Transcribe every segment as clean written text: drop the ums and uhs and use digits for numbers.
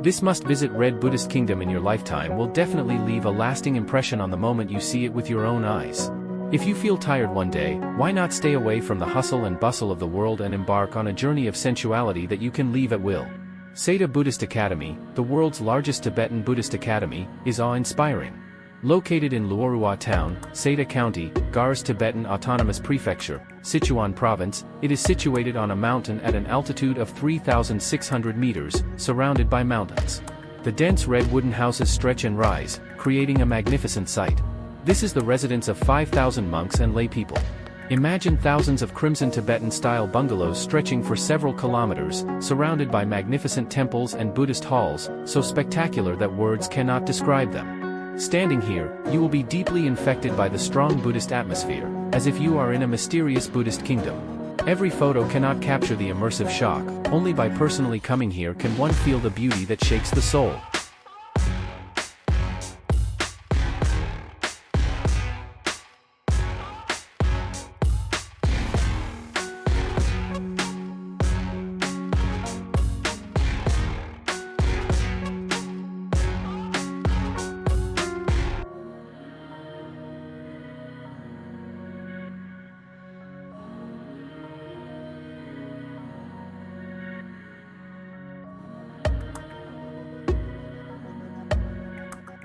This must-visit Red Buddhist kingdom in your lifetime will definitely leave a lasting impression on the moment you see it with your own eyes. If you feel tired one day, why not stay away from the hustle and bustle of the world and embark on a journey of sensuality that you can leave at will? Seda Buddhist Academy, the world's largest Tibetan Buddhist academy, is awe-inspiring. Located in Luorua Town, Seda County, Gars Tibetan Autonomous Prefecture, Sichuan Province, it is situated on a mountain at an altitude of 3,600 meters, surrounded by mountains. The dense red wooden houses stretch and rise, creating a magnificent sight. This is the residence of 5,000 monks and lay people. Imagine thousands of crimson Tibetan-style bungalows stretching for several kilometers, surrounded by magnificent temples and Buddhist halls, so spectacular that words cannot describe them. Standing here, you will be deeply infected by the strong Buddhist atmosphere, as if you are in a mysterious Buddhist kingdom. Every photo cannot capture the immersive shock, only by personally coming here can one feel the beauty that shakes the soul.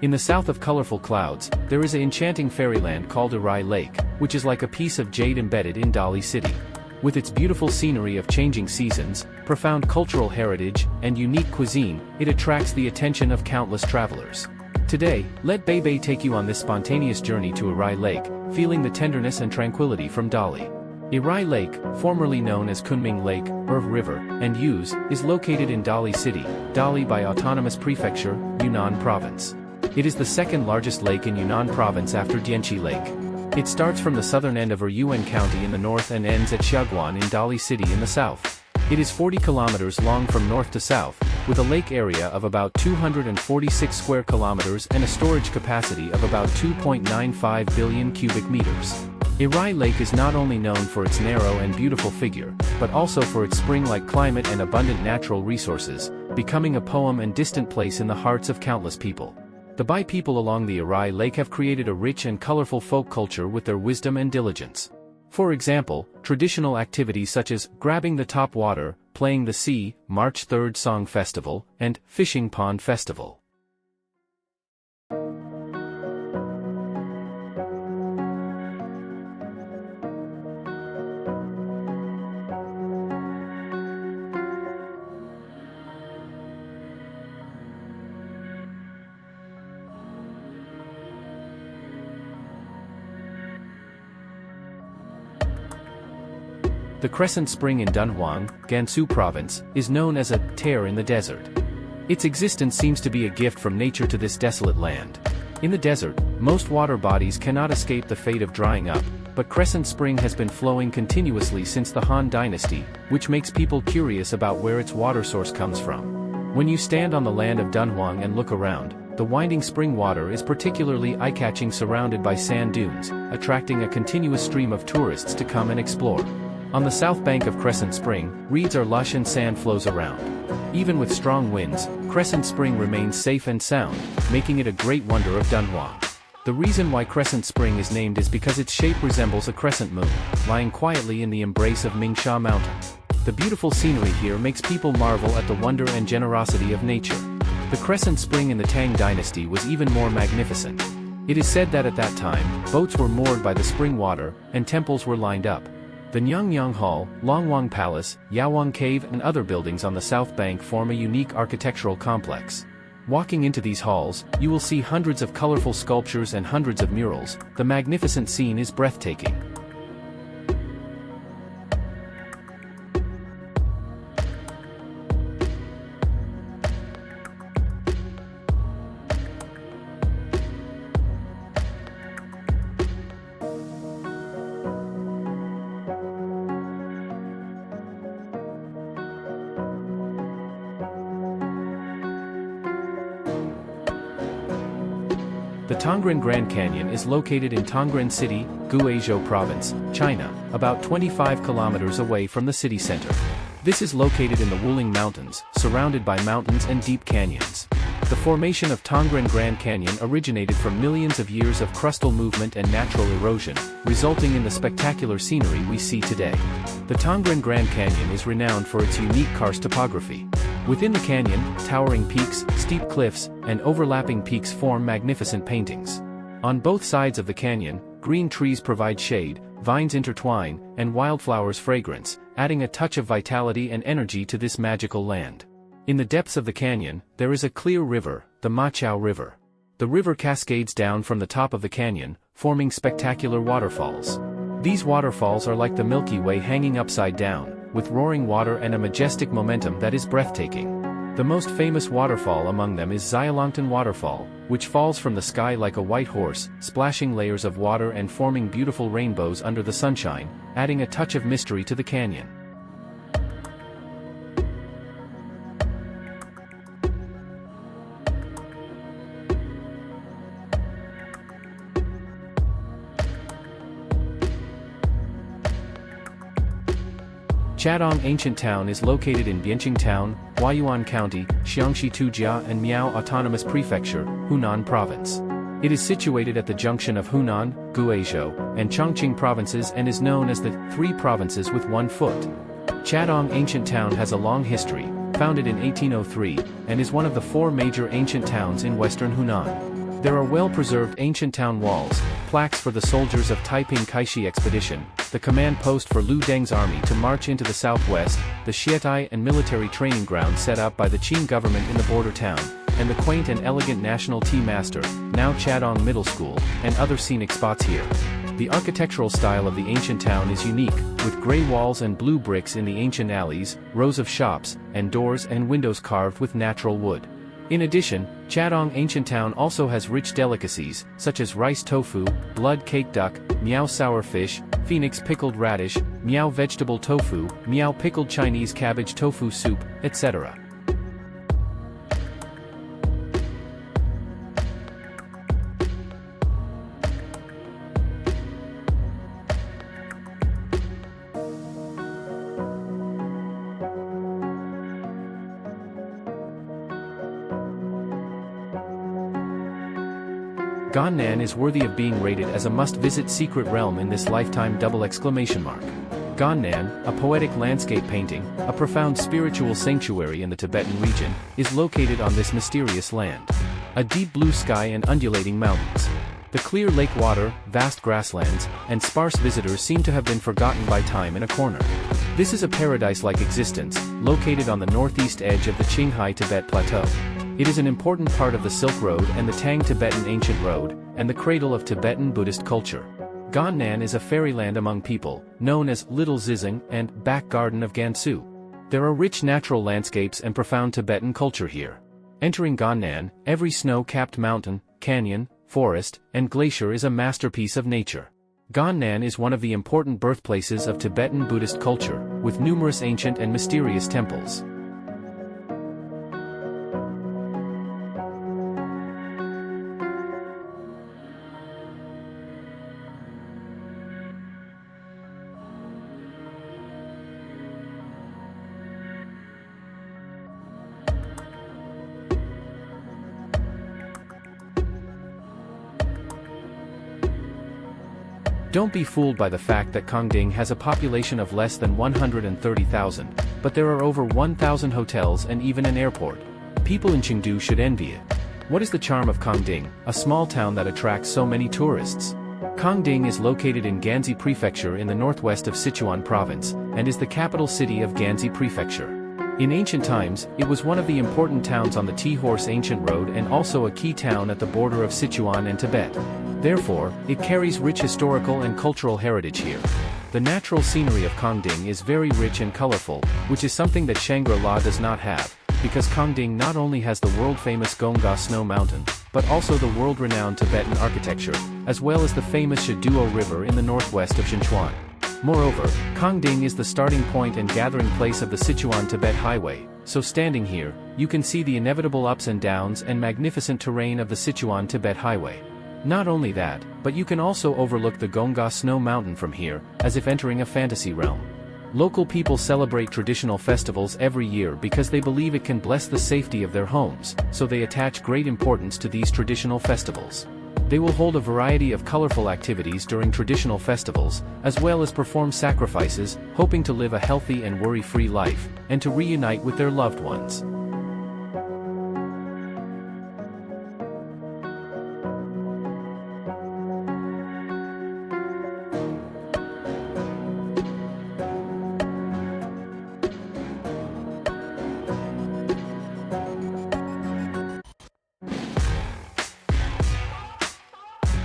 In the south of colorful clouds, there is an enchanting fairyland called Aai Lake, which is like a piece of jade embedded in Dali City. With its beautiful scenery of changing seasons, profound cultural heritage, and unique cuisine, it attracts the attention of countless travelers. Today, let Bebe take you on this spontaneous journey to Aai Lake, feeling the tenderness and tranquility from Dali. Aai Lake, formerly known as Kunming Lake, or River, and Use, is located in Dali City, Dali by Autonomous Prefecture, Hunan Province. It is the second largest lake in Hunan Province after Dianchi Lake. It starts from the southern end of Yuan County in the north and ends at Xiaguan in Dali City in the south. It is 40 kilometers long from north to south, with a lake area of about 246 square kilometers and a storage capacity of about 2.95 billion cubic meters. Aai Lake is not only known for its narrow and beautiful figure, but also for its spring-like climate and abundant natural resources, becoming a poem and distant place in the hearts of countless people. The Bai people along the Aai Lake have created a rich and colorful folk culture with their wisdom and diligence. For example, traditional activities such as grabbing the top water, playing the sea, March 3rd Song Festival, and Fishing Pond Festival. The Crescent Spring in Dunhuang, Gansu Province, is known as a tear in the desert. Its existence seems to be a gift from nature to this desolate land. In the desert, most water bodies cannot escape the fate of drying up, but Crescent Spring has been flowing continuously since the Han Dynasty, which makes people curious about where its water source comes from. When you stand on the land of Dunhuang and look around, the winding spring water is particularly eye-catching, surrounded by sand dunes, attracting a continuous stream of tourists to come and explore. On the south bank of Crescent Spring, reeds are lush and sand flows around. Even with strong winds, Crescent Spring remains safe and sound, making it a great wonder of Dunhuang. The reason why Crescent Spring is named is because its shape resembles a crescent moon, lying quietly in the embrace of Mingsha Mountain. The beautiful scenery here makes people marvel at the wonder and generosity of nature. The Crescent Spring in the Tang Dynasty was even more magnificent. It is said that at that time, boats were moored by the spring water, and temples were lined up. The Nyangnyang Hall, Longwang Palace, Yawang Cave and other buildings on the south bank form a unique architectural complex. Walking into these halls, you will see hundreds of colorful sculptures and hundreds of murals. The magnificent scene is breathtaking. The Tongren Grand Canyon is located in Tongren City, Guizhou Province, China, about 25 kilometers away from the city center. This is located in the Wuling Mountains, surrounded by mountains and deep canyons. The formation of Tongren Grand Canyon originated from millions of years of crustal movement and natural erosion, resulting in the spectacular scenery we see today. The Tongren Grand Canyon is renowned for its unique karst topography. Within the canyon, towering peaks, steep cliffs, and overlapping peaks form magnificent paintings. On both sides of the canyon, green trees provide shade, vines intertwine, and wildflowers fragrance, adding a touch of vitality and energy to this magical land. In the depths of the canyon, there is a clear river, the Machao River. The river cascades down from the top of the canyon, forming spectacular waterfalls. These waterfalls are like the Milky Way hanging upside down, with roaring water and a majestic momentum that is breathtaking. The most famous waterfall among them is Xialongtan Waterfall, which falls from the sky like a white horse, splashing layers of water and forming beautiful rainbows under the sunshine, adding a touch of mystery to the canyon. Chadong Ancient Town is located in Bianqing Town, Huayuan County, Xiangxi Tujia and Miao Autonomous Prefecture, Hunan Province. It is situated at the junction of Hunan, Guizhou, and Chongqing provinces and is known as the Three Provinces with One Foot. Chadong Ancient Town has a long history, founded in 1803, and is one of the four major ancient towns in western Hunan. There are well-preserved ancient town walls, plaques for the soldiers of Taiping Kaishi expedition, the command post for Lu Deng's army to march into the southwest, the Xiatai and military training ground set up by the Qing government in the border town, and the quaint and elegant National Tea Master, now Chadong Middle School, and other scenic spots here. The architectural style of the ancient town is unique, with gray walls and blue bricks in the ancient alleys, rows of shops, and doors and windows carved with natural wood. In addition, Chadong Ancient Town also has rich delicacies, such as rice tofu, blood cake duck, miao sour fish, phoenix pickled radish, miao vegetable tofu, miao pickled Chinese cabbage tofu soup, etc. Ganan is worthy of being rated as a must-visit secret realm in this lifetime ! Ganan, a poetic landscape painting, a profound spiritual sanctuary in the Tibetan region, is located on this mysterious land. A deep blue sky and undulating mountains. The clear lake water, vast grasslands, and sparse visitors seem to have been forgotten by time in a corner. This is a paradise-like existence, located on the northeast edge of the Qinghai Tibet Plateau. It is an important part of the Silk Road and the Tang Tibetan Ancient Road, and the cradle of Tibetan Buddhist culture. Ganan is a fairyland among people, known as Little Zizeng and Back Garden of Gansu. There are rich natural landscapes and profound Tibetan culture here. Entering Ganan, every snow-capped mountain, canyon, forest, and glacier is a masterpiece of nature. Ganan is one of the important birthplaces of Tibetan Buddhist culture, with numerous ancient and mysterious temples. Don't be fooled by the fact that Kongding has a population of less than 130,000, but there are over 1,000 hotels and even an airport. People in Chengdu should envy it. What is the charm of Kongding, a small town that attracts so many tourists? Kongding is located in Ganzi Prefecture in the northwest of Sichuan Province, and is the capital city of Ganzi Prefecture. In ancient times, it was one of the important towns on the Tea-Horse Ancient Road and also a key town at the border of Sichuan and Tibet. Therefore, it carries rich historical and cultural heritage here. The natural scenery of Kongding is very rich and colorful, which is something that Shangri-La does not have, because Kongding not only has the world-famous Gongga Snow Mountain, but also the world-renowned Tibetan architecture, as well as the famous Shaduo River in the northwest of Sichuan. Moreover, Kongding is the starting point and gathering place of the Sichuan-Tibet Highway, so standing here, you can see the inevitable ups and downs and magnificent terrain of the Sichuan-Tibet Highway. Not only that, but you can also overlook the Gongga Snow Mountain from here, as if entering a fantasy realm. Local people celebrate traditional festivals every year because they believe it can bless the safety of their homes, so they attach great importance to these traditional festivals. They will hold a variety of colorful activities during traditional festivals, as well as perform sacrifices, hoping to live a healthy and worry-free life, and to reunite with their loved ones.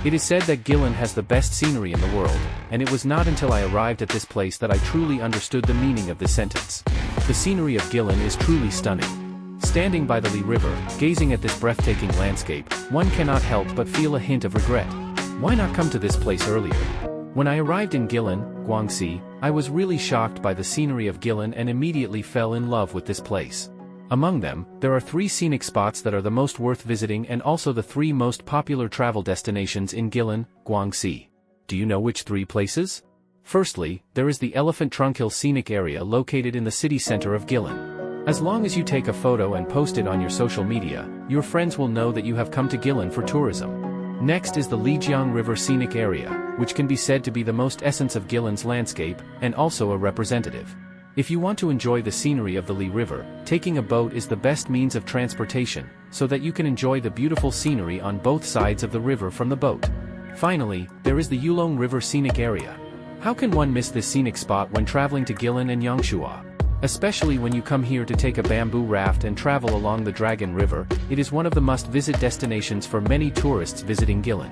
It is said that Gillan has the best scenery in the world, and it was not until I arrived at this place that I truly understood the meaning of this sentence. The scenery of Gillan is truly stunning. Standing by the Li River, gazing at this breathtaking landscape, one cannot help but feel a hint of regret. Why not come to this place earlier? When I arrived in Gillan, Guangxi, I was really shocked by the scenery of Gillan and immediately fell in love with this place. Among them, there are 3 scenic spots that are the most worth visiting and also the 3 most popular travel destinations in Gillan, Guangxi. Do you know which 3 places? Firstly, there is the Elephant Trunk Hill Scenic Area located in the city center of Gillan. As long as you take a photo and post it on your social media, your friends will know that you have come to Gillan for tourism. Next is the Lijiang River Scenic Area, which can be said to be the most essence of Gillan's landscape, and also a representative. If you want to enjoy the scenery of the Li River, taking a boat is the best means of transportation, so that you can enjoy the beautiful scenery on both sides of the river from the boat. Finally, there is the Yulong River Scenic Area. How can one miss this scenic spot when traveling to Gillan and Yangshua? Especially when you come here to take a bamboo raft and travel along the Dragon River, it is one of the must-visit destinations for many tourists visiting Gillan.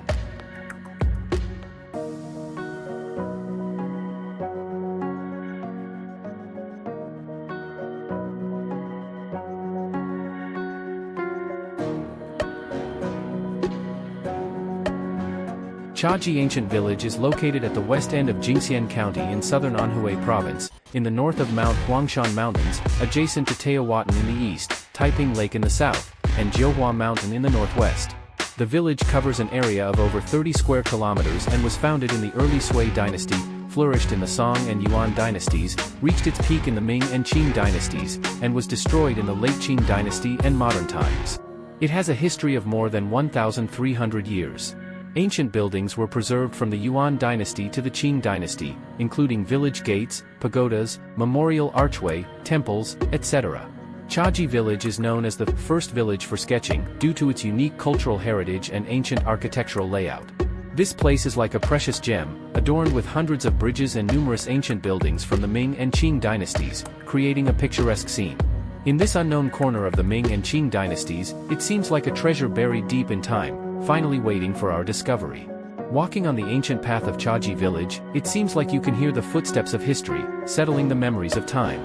Chaji Ancient Village is located at the west end of Jingxian County in southern Anhui Province, in the north of Mount Huangshan Mountains, adjacent to Teotihuacan in the east, Taiping Lake in the south, and Jiuhua Mountain in the northwest. The village covers an area of over 30 square kilometers and was founded in the early Sui dynasty, flourished in the Song and Yuan dynasties, reached its peak in the Ming and Qing dynasties, and was destroyed in the late Qing dynasty and modern times. It has a history of more than 1,300 years. Ancient buildings were preserved from the Yuan dynasty to the Qing dynasty, including village gates, pagodas, memorial archway, temples, etc. Chaji Village is known as the first village for sketching due to its unique cultural heritage and ancient architectural layout. This place is like a precious gem, adorned with hundreds of bridges and numerous ancient buildings from the Ming and Qing dynasties, creating a picturesque scene. In this unknown corner of the Ming and Qing dynasties, it seems like a treasure buried deep in time, finally waiting for our discovery. Walking on the ancient path of Chaji Village, it seems like you can hear the footsteps of history, settling the memories of time.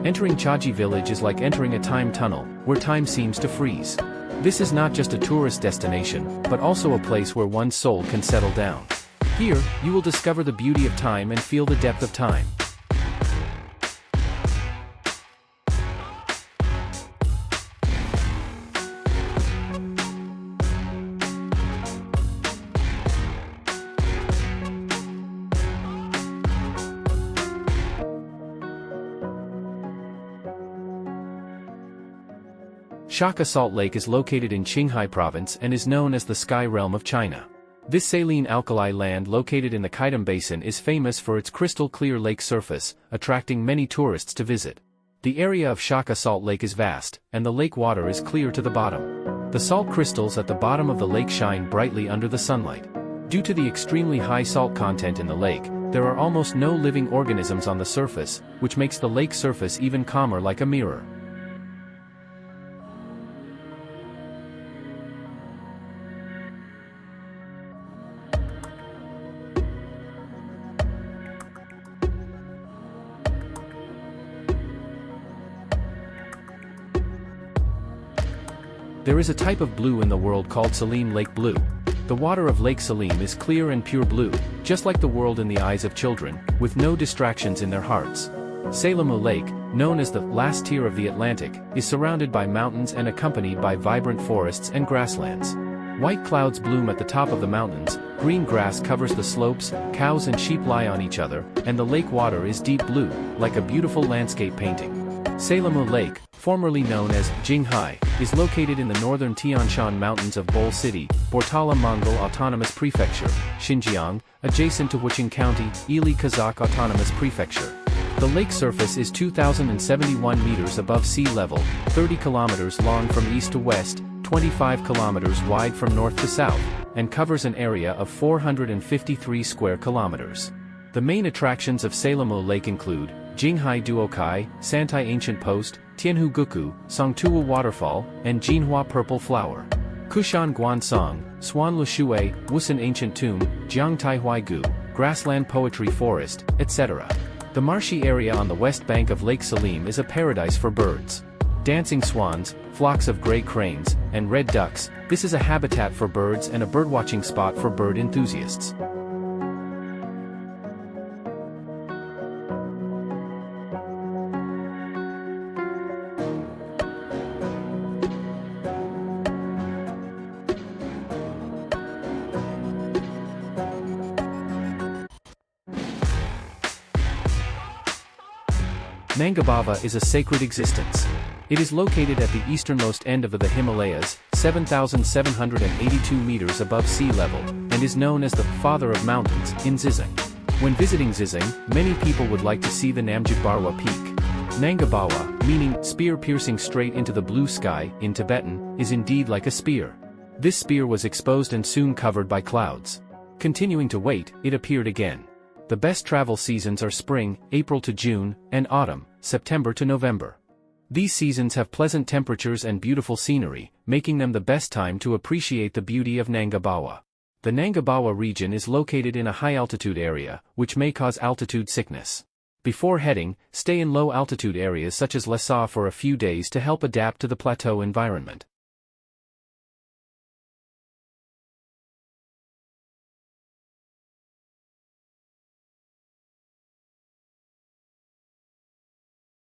Entering Chaji Village is like entering a time tunnel, where time seems to freeze. This is not just a tourist destination, but also a place where one's soul can settle down. Here, you will discover the beauty of time and feel the depth of time. Shaka Salt Lake is located in Qinghai Province and is known as the Sky Realm of China. This saline alkali land located in the Kaidam Basin is famous for its crystal-clear lake surface, attracting many tourists to visit. The area of Shaka Salt Lake is vast, and the lake water is clear to the bottom. The salt crystals at the bottom of the lake shine brightly under the sunlight. Due to the extremely high salt content in the lake, there are almost no living organisms on the surface, which makes the lake surface even calmer like a mirror. There is a type of blue in the world called Saleem Lake blue. The water of Lake Saleem is clear and pure blue, just like the world in the eyes of children, with no distractions in their hearts. Saleem Lake, known as the last tier of the Atlantic, is surrounded by mountains and accompanied by vibrant forests and grasslands. White clouds bloom at the top of the mountains, green grass covers the slopes, cows and sheep lie on each other, and the lake water is deep blue, like a beautiful landscape painting. Saleem Lake, formerly known as Jinghai, is located in the northern Tian Shan Mountains of Bol City, Bortala Mongol Autonomous Prefecture, Xinjiang, adjacent to Wuchang County, Ili Kazakh Autonomous Prefecture. The lake surface is 2,071 meters above sea level, 30 kilometers long from east to west, 25 kilometers wide from north to south, and covers an area of 453 square kilometers. The main attractions of Saleem Lake include Jinghai Duokai, Santai Ancient Post, Tianhu Guku, Songtua Waterfall, and Jinhua Purple Flower. Kushan Guansong, Swan Lushui, Wusan Ancient Tomb, Jiangtai Huaigu, Grassland Poetry Forest, etc. The marshy area on the west bank of Lake Saleem is a paradise for birds. Dancing swans, flocks of gray cranes, and red ducks, this is a habitat for birds and a birdwatching spot for bird enthusiasts. Nangabava is a sacred existence. It is located at the easternmost end of the Himalayas, 7,782 meters above sea level, and is known as the Father of Mountains in Xizang. When visiting Xizang, many people would like to see the Namjitbarwa Peak. Nangabawa, meaning spear piercing straight into the blue sky, in Tibetan, is indeed like a spear. This spear was exposed and soon covered by clouds. Continuing to wait, it appeared again. The best travel seasons are spring, April to June, and autumn, September to November. These seasons have pleasant temperatures and beautiful scenery, making them the best time to appreciate the beauty of Nangabawa. The Nangabawa region is located in a high-altitude area, which may cause altitude sickness. Before heading, stay in low-altitude areas such as Lhasa for a few days to help adapt to the plateau environment.